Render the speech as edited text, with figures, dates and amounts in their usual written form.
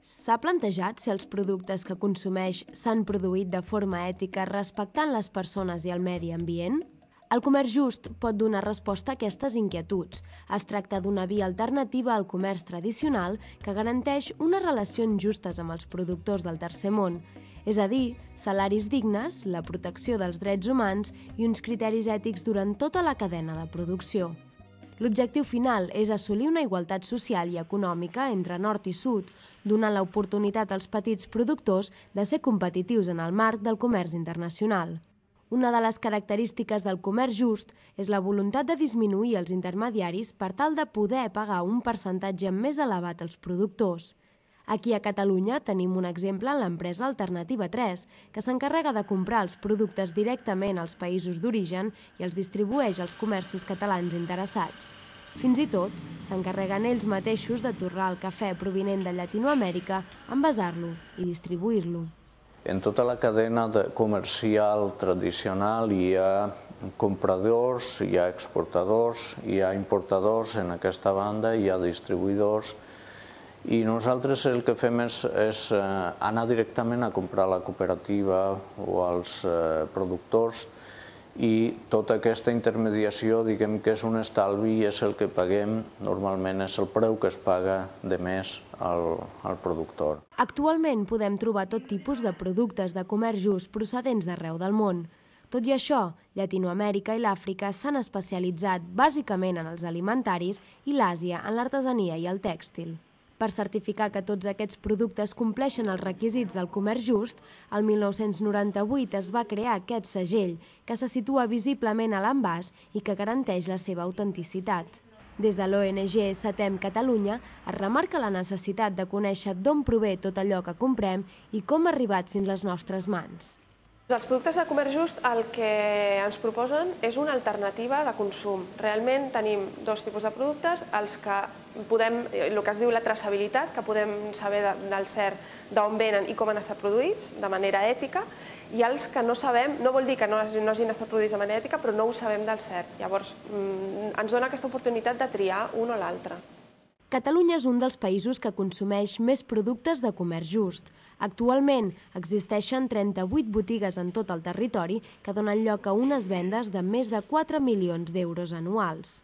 S'ha plantejat si els productes que consumeix s'han produït de forma ètica respectant les persones i el medi ambient? El comerç just pot donar resposta a aquestes inquietuds. Es tracta d'una via alternativa al comerç tradicional que garanteix unes relacions justes amb els productors del tercer món, és a dir, salaris dignes, la protecció dels drets humans i uns criteris ètics durant tota la cadena de producció. L'objectiu final és assolir una igualtat social i econòmica entre nord i sud, donant l'oportunitat als petits productors de ser competitius en el marc del comerç internacional. Una de les característiques del comerç just és la voluntat de disminuir els intermediaris per tal de poder pagar un percentatge més elevat als productors. Aquí a Catalunya tenim un exemple en l'empresa Alternativa 3, que s'encarrega de comprar els productes directament als països d'origen i els distribueix als comerços catalans interessats. Fins i tot, s'encarreguen ells mateixos de torrar el cafè provinent de Llatinoamèrica, envasar-lo i distribuir-lo. En tota la cadena comercial tradicional hi ha compradors, hi ha exportadors, hi ha importadors en aquesta banda, hi ha distribuïdors, i nosaltres el que fem és anar directament a comprar a la cooperativa o als productors, i tota aquesta intermediació, diguem que és un estalvi i és el que paguem, normalment és el preu que es paga de més al productor. Actualment podem trobar tot tipus de productes de comerç just procedents d'arreu del món. Tot i això, Llatinoamèrica i l'Àfrica s'han especialitzat bàsicament en els alimentaris i l'Àsia en l'artesania i el tèxtil. Per certificar que tots aquests productes compleixen els requisits del comerç just, el 1998 es va crear aquest segell, que se situa visiblement a l'envàs i que garanteix la seva autenticitat. Des de l'ONG Setem Catalunya es remarca la necessitat de conèixer d'on prové tot allò que comprem i com ha arribat fins les nostres mans. Els productes de comerç just el que ens proposen és una alternativa de consum. Realment tenim dos tipus de productes, els que podem, el que es diu la traçabilitat, que podem saber del cert d'on venen i com han estat produïts de manera ètica, i els que no sabem, no vol dir que no hagin estat produïts de manera ètica, però no ho sabem del cert. Llavors ens dona aquesta oportunitat de triar un o l'altre. Catalunya és un dels països que consumeix més productes de comerç just. Actualment existeixen 38 botigues en tot el territori que donen lloc a unes vendes de més de 4 milions d'euros anuals.